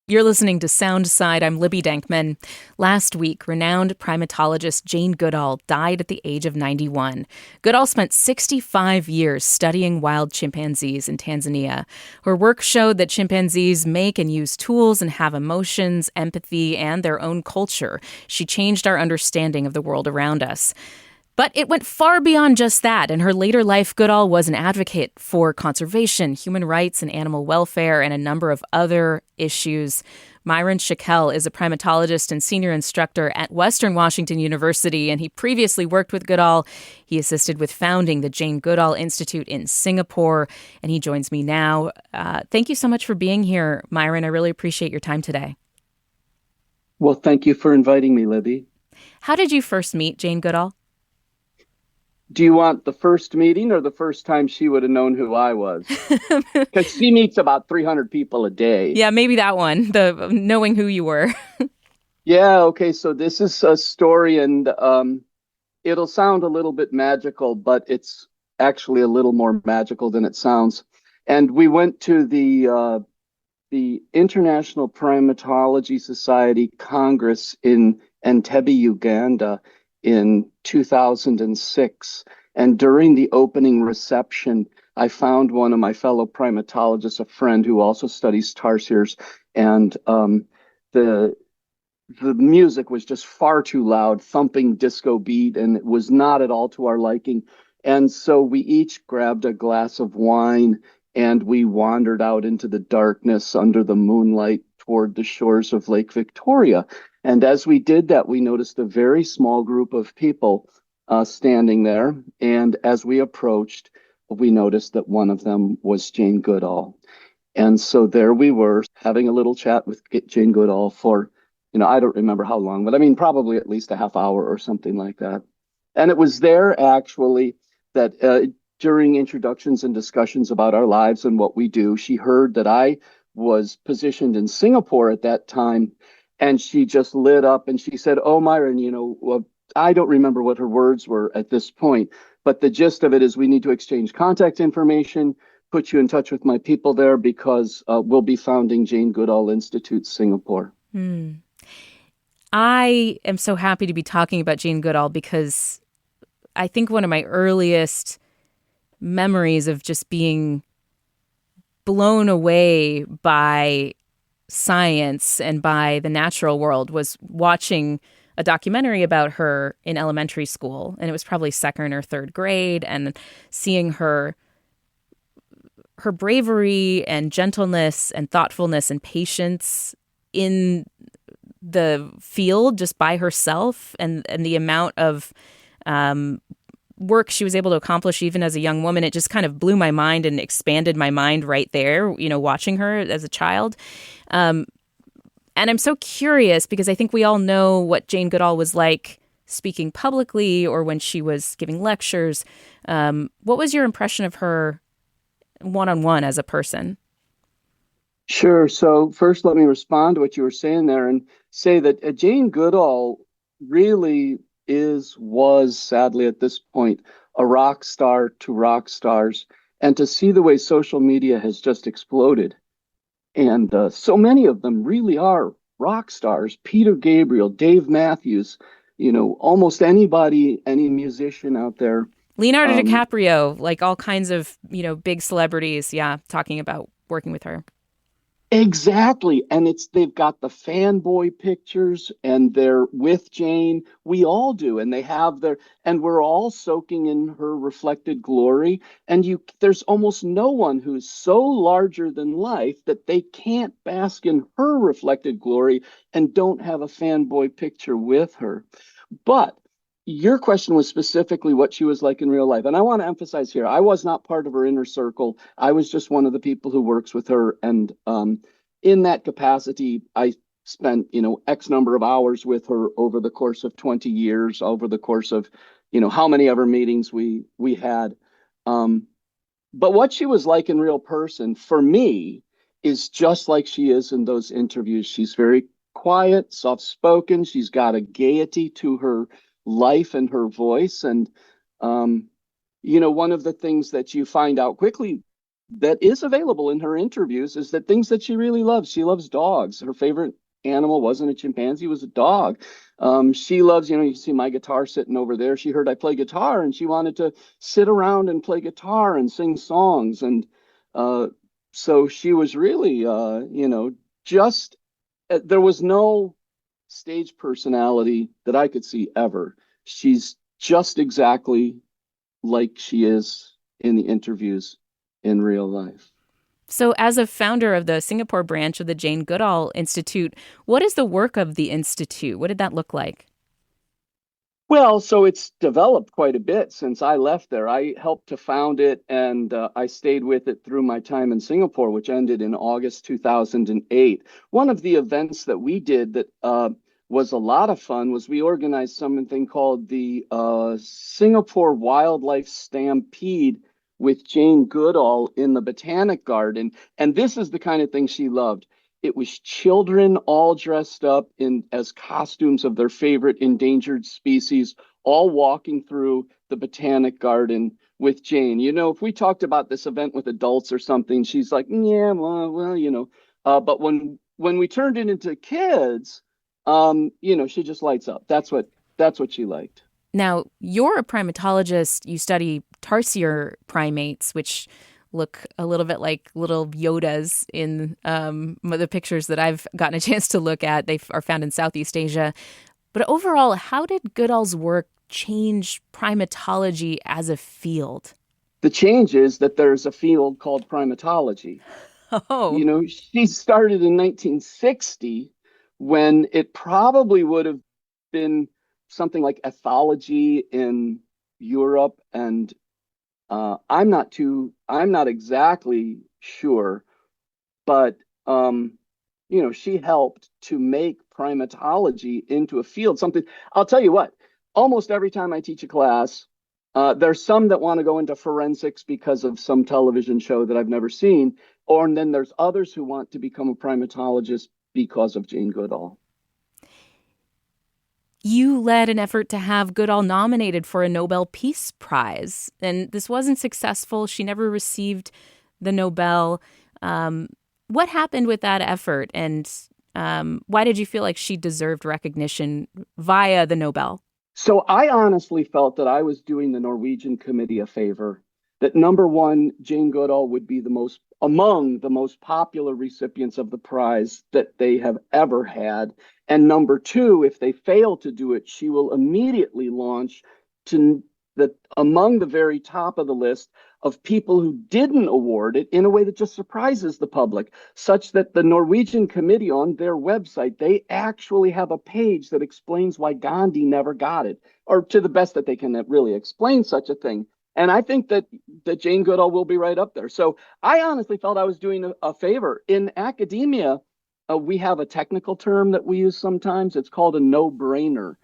You're listening to Soundside. I'm Libby Dankman. Last week, renowned primatologist Jane Goodall died at the age of 91. Goodall spent 65 years studying wild chimpanzees in Tanzania. Her work showed that chimpanzees make and use tools and have emotions, empathy, and their own culture. She changed our understanding of the world around us. But it went far beyond just that. In her later life, Goodall was an advocate for conservation, human rights, and animal welfare, and a number of other issues. Myron Shekelle is a primatologist and senior instructor at Western Washington University, and he previously worked with Goodall. He assisted with founding the Jane Goodall Institute in Singapore, and he joins me now. Thank you so much for being here, Myron. I really appreciate your time today. Well, thank you for inviting me, Libby. How did you first meet Jane Goodall? Do you want the first meeting or the first time she would have known who I was? Because she meets about 300 people a day. Yeah, maybe that one, the knowing who you were. Yeah, okay, so this is a story, and it'll sound a little bit magical, but it's actually a little more magical than it sounds. And we went to the International Primatology Society Congress in Entebbe, Uganda in 2006. And during the opening reception, I found one of my fellow primatologists, a friend who also studies tarsiers, and the the music was just far too loud, thumping disco beat, and it was not at all to our liking. And so we each grabbed a glass of wine and we wandered out into the darkness under the moonlight toward the shores of Lake Victoria. And as we did that, we noticed a very small group of people standing there. And as we approached, we noticed that one of them was Jane Goodall. And so there we were having a little chat with Jane Goodall for, I don't remember how long, but I mean, probably at least a half hour or something like that. And it was there actually that during introductions and discussions about our lives and what we do, she heard that I was positioned in Singapore at that time. And she just lit up and she said, "Oh, Myron, I don't remember what her words were at this point, but the gist of it is we need to exchange contact information, put you in touch with my people there because we'll be founding Jane Goodall Institute Singapore." Hmm. I am so happy to be talking about Jane Goodall because I think one of my earliest memories of just being blown away by science and by the natural world was watching a documentary about her in elementary school. And it was probably second or third grade, and seeing her bravery and gentleness and thoughtfulness and patience in the field just by herself, and the amount of work she was able to accomplish even as a young woman. It just kind of blew my mind and expanded my mind right there, watching her as a child. And I'm so curious because I think we all know what Jane Goodall was like speaking publicly or when she was giving lectures. What was your impression of her one-on-one as a person? Sure. So first, let me respond to what you were saying there and say that Jane Goodall really was sadly at this point a rock star to rock stars. And to see the way social media has just exploded, and so many of them really are rock stars. Peter Gabriel, Dave Matthews, almost anybody, any musician out there. Leonardo Um, DiCaprio, like all kinds of, big celebrities, yeah, talking about working with her. Exactly. And they've got the fanboy pictures and they're with Jane. We all do. And they have and we're all soaking in her reflected glory. And there's almost no one who's so larger than life that they can't bask in her reflected glory and don't have a fanboy picture with her. But your question was specifically what she was like in real life. And I want to emphasize here, I was not part of her inner circle. I was just one of the people who works with her. And in that capacity, I spent, X number of hours with her over the course of 20 years, over the course of, how many ever meetings we had. Um, but what she was like in real person, for me, is just like she is in those interviews. She's very quiet, soft spoken. She's got a gaiety to her life and her voice. And, one of the things that you find out quickly that is available in her interviews is that things that she really loves. She loves dogs. Her favorite animal wasn't a chimpanzee, it was a dog. She loves, you see my guitar sitting over there. She heard I play guitar and she wanted to sit around and play guitar and sing songs. And uh, so she was really, just there was no stage personality that I could see ever. She's just exactly like she is in the interviews in real life. So, as a founder of the Singapore branch of the Jane Goodall Institute, what is the work of the Institute? What did that look like? Well, so it's developed quite a bit since I left there. I helped to found it and I stayed with it through my time in Singapore, which ended in August 2008. One of the events that we did that was a lot of fun was we organized something called the Singapore Wildlife Stampede with Jane Goodall in the Botanic Garden. And this is the kind of thing she loved. It was children all dressed up in as costumes of their favorite endangered species, all walking through the Botanic Garden with Jane. If we talked about this event with adults or something, she's like, yeah, well. But when we turned it into kids, she just lights up. That's what she liked. Now, you're a primatologist. You study tarsier primates, which look a little bit like little Yodas in the pictures that I've gotten a chance to look at. They are found in Southeast Asia. But overall, how did Goodall's work change primatology as a field? The change is that there's a field called primatology. Oh, She started in 1960 when it probably would have been something like ethology in Europe. And I'm not exactly sure, but, she helped to make primatology into a field, something. I'll tell you what, almost every time I teach a class, there's some that want to go into forensics because of some television show that I've never seen. And then there's others who want to become a primatologist because of Jane Goodall. you led an effort to have Goodall nominated for a Nobel Peace Prize, and this wasn't successful. She never received the Nobel. Um, what happened with that effort, and why did you feel like she deserved recognition via the Nobel? So I honestly felt that I was doing the Norwegian committee a favor, that number one, Jane Goodall would be among the most popular recipients of the prize that they have ever had. And number two, if they fail to do it, she will immediately launch to among the very top of the list of people who didn't award it in a way that just surprises the public, such that the Norwegian committee on their website, they actually have a page that explains why Gandhi never got it, or to the best that they can really explain such a thing. And I think that Jane Goodall will be right up there. So I honestly felt I was doing a favor. In academia, we have a technical term that we use sometimes. It's called a no-brainer.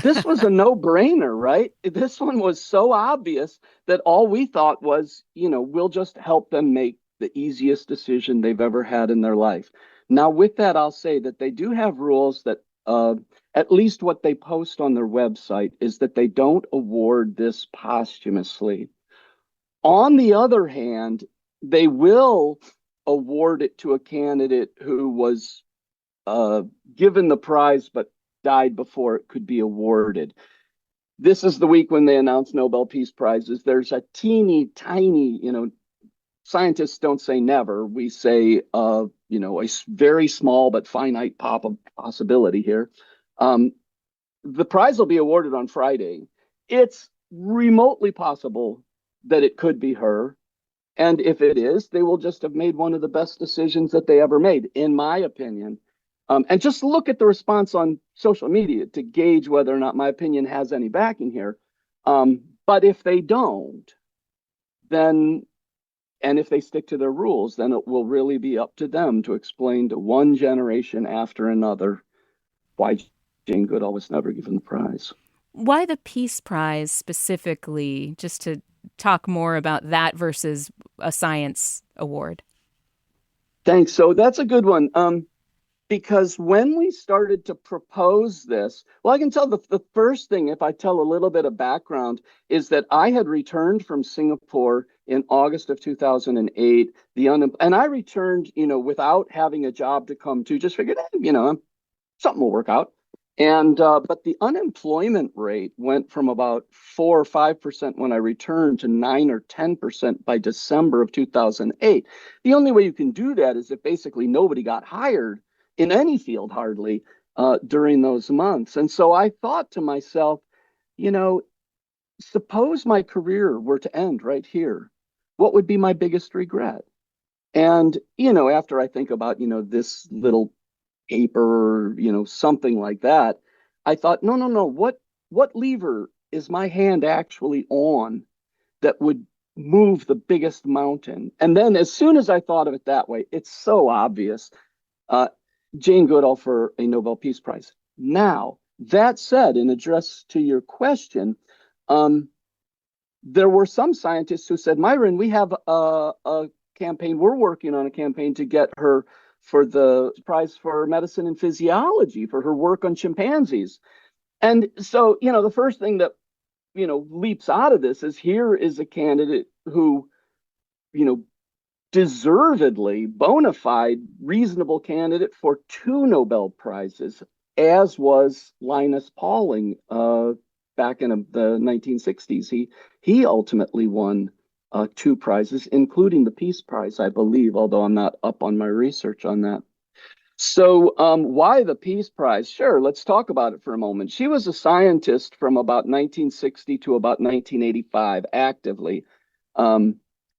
This was a no-brainer, right? This one was so obvious that all we thought was, we'll just help them make the easiest decision they've ever had in their life. Now, with that, I'll say that they do have rules that, at least what they post on their website, is that they don't award this posthumously. On the other hand, they will award it to a candidate who was given the prize but died before it could be awarded. This is the week when they announce Nobel Peace Prizes. There's a teeny tiny, scientists don't say never. We say, a very small but finite possibility here. The prize will be awarded on Friday. It's remotely possible that it could be her. And if it is, they will just have made one of the best decisions that they ever made, in my opinion. And just look at the response on social media to gauge whether or not my opinion has any backing here. But if they don't, then, and if they stick to their rules, then it will really be up to them to explain to one generation after another why Jane Goodall was never given the prize. Why the Peace Prize specifically, just to talk more about that versus a science award? Thanks. So that's a good one. because when we started to propose this, well, I can tell the first thing, if I tell a little bit of background, is that I had returned from Singapore in August of 2008. And I returned, without having a job to come to, just figured, something will work out. And but the unemployment rate went from about 4 or 5% when I returned to 9 or 10% by December of 2008. The only way you can do that is if basically nobody got hired in any field hardly during those months. And so I thought to myself, you know, suppose my career were to end right here, what would be my biggest regret? And, after I think about, this little paper, something like that, I thought, no, no, no, what lever is my hand actually on that would move the biggest mountain? And then as soon as I thought of it that way, it's so obvious. Uh, Jane Goodall for a Nobel Peace Prize. Now, that said, in address to your question, there were some scientists who said, Myron, we have a campaign, we're working on a campaign to get her for the prize for medicine and physiology for her work on chimpanzees. And so, the first thing that, leaps out of this is here is a candidate who, deservedly, bona fide, reasonable candidate for 2 Nobel Prizes, as was Linus Pauling back in the 1960s. He ultimately won 2 prizes, including the Peace Prize, I believe, although I'm not up on my research on that. So why the Peace Prize? Sure, let's talk about it for a moment. She was a scientist from about 1960 to about 1985, actively.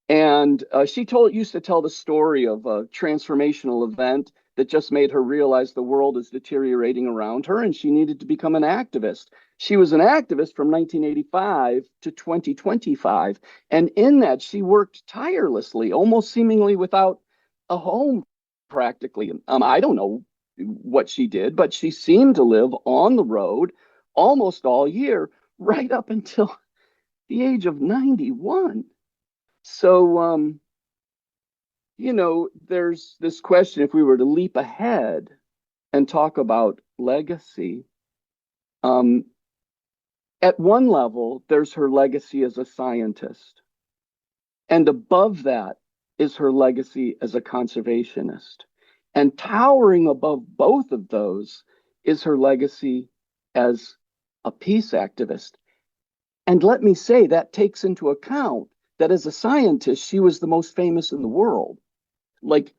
And she used to tell the story of a transformational event that just made her realize the world is deteriorating around her and she needed to become an activist. She was an activist from 1985 to 2025. And in that, she worked tirelessly, almost seemingly without a home, practically. I don't know what she did, but she seemed to live on the road almost all year, right up until the age of 91. So, there's this question, if we were to leap ahead and talk about legacy, at one level, there's her legacy as a scientist. And above that is her legacy as a conservationist. And towering above both of those is her legacy as a peace activist. And let me say, that takes into account that as a scientist, she was the most famous in the world. Like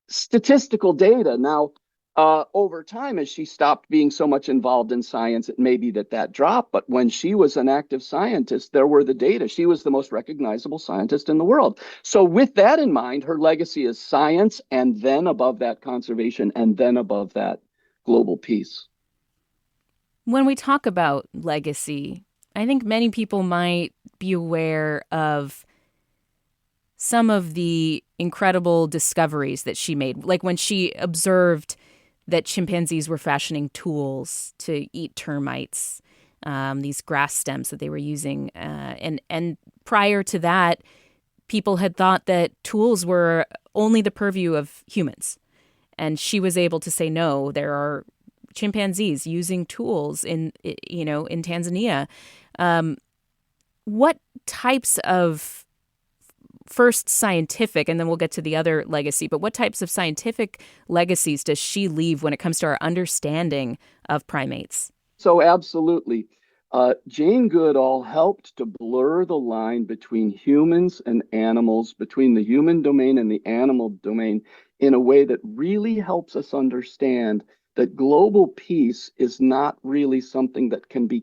statistical data. Now, over time, as she stopped being so much involved in science, it may be that dropped. But when she was an active scientist, there were the data. She was the most recognizable scientist in the world. So with that in mind, her legacy is science, and then above that, conservation, and then above that, global peace. When we talk about legacy, I think many people might be aware of some of the incredible discoveries that she made, like when she observed that chimpanzees were fashioning tools to eat termites, these grass stems that they were using. And prior to that, people had thought that tools were only the purview of humans. And she was able to say, no, there are chimpanzees using tools in Tanzania. What types of first scientific, and then we'll get to the other legacy, but what types of scientific legacies does she leave when it comes to our understanding of primates? So absolutely. Jane Goodall helped to blur the line between humans and animals, between the human domain and the animal domain, in a way that really helps us understand that global peace is not really something that can be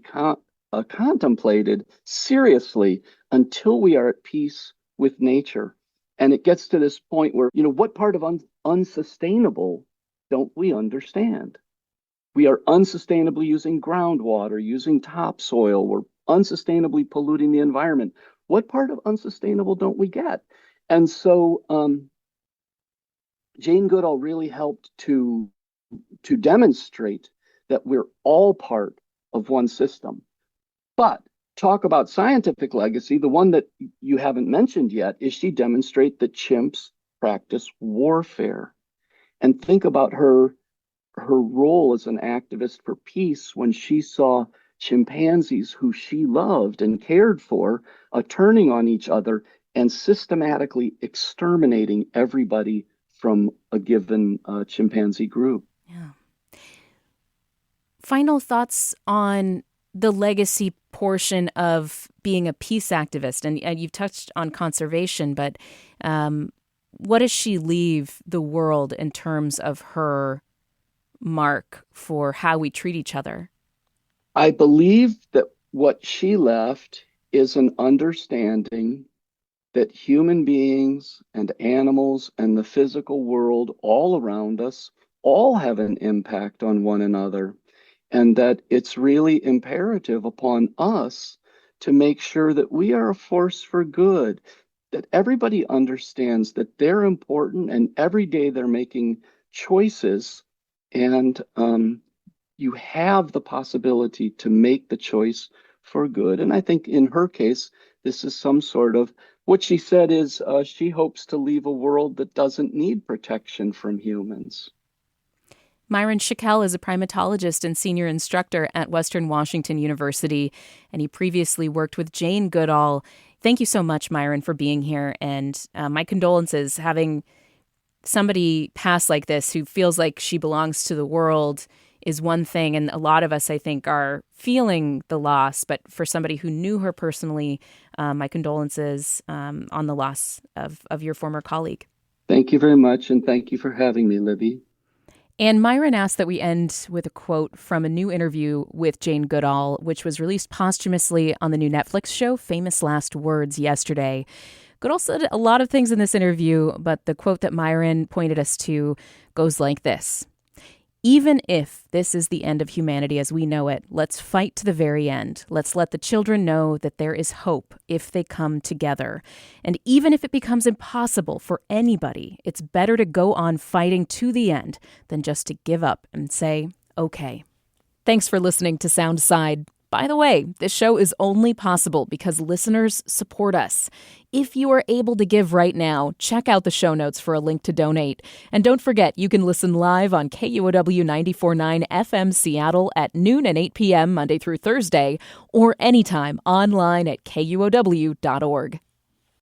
contemplated seriously until we are at peace with nature. And it gets to this point where, what part of unsustainable don't we understand? We are unsustainably using groundwater, using topsoil. We're unsustainably polluting the environment. What part of unsustainable don't we get? And so Jane Goodall really helped to demonstrate that we're all part of one system. But talk about scientific legacy, the one that you haven't mentioned yet is she demonstrates that chimps practice warfare. And think about her her role as an activist for peace when she saw chimpanzees who she loved and cared for turning on each other and systematically exterminating everybody from a given chimpanzee group. Yeah. Final thoughts on the legacy portion of being a peace activist, and you've touched on conservation, but what does she leave the world in terms of her mark for how we treat each other? I believe that what she left is an understanding that human beings and animals and the physical world all around us all have an impact on one another, and that it's really imperative upon us to make sure that we are a force for good, that everybody understands that they're important and every day they're making choices, and you have the possibility to make the choice for good. And I think in her case, this is some sort of what she said is she hopes to leave a world that doesn't need protection from humans. Myron Shekelle is a primatologist and senior instructor at Western Washington University, and he previously worked with Jane Goodall. Thank you so much, Myron, for being here, and my condolences. Having somebody pass like this who feels like she belongs to the world is one thing, and a lot of us, I think, are feeling the loss, but for somebody who knew her personally, my condolences on the loss of your former colleague. Thank you very much, and thank you for having me, Libby. And Myron asked that we end with a quote from a new interview with Jane Goodall, which was released posthumously on the new Netflix show Famous Last Words yesterday. Goodall said a lot of things in this interview, but the quote that Myron pointed us to goes like this. Even if this is the end of humanity as we know it, let's fight to the very end. Let's let the children know that there is hope if they come together. And even if it becomes impossible for anybody, it's better to go on fighting to the end than just to give up and say, okay. Thanks for listening to Soundside. By the way, this show is only possible because listeners support us. If you are able to give right now, check out the show notes for a link to donate. And don't forget, you can listen live on KUOW 94.9 FM Seattle at noon and 8 p.m. Monday through Thursday, or anytime online at KUOW.org.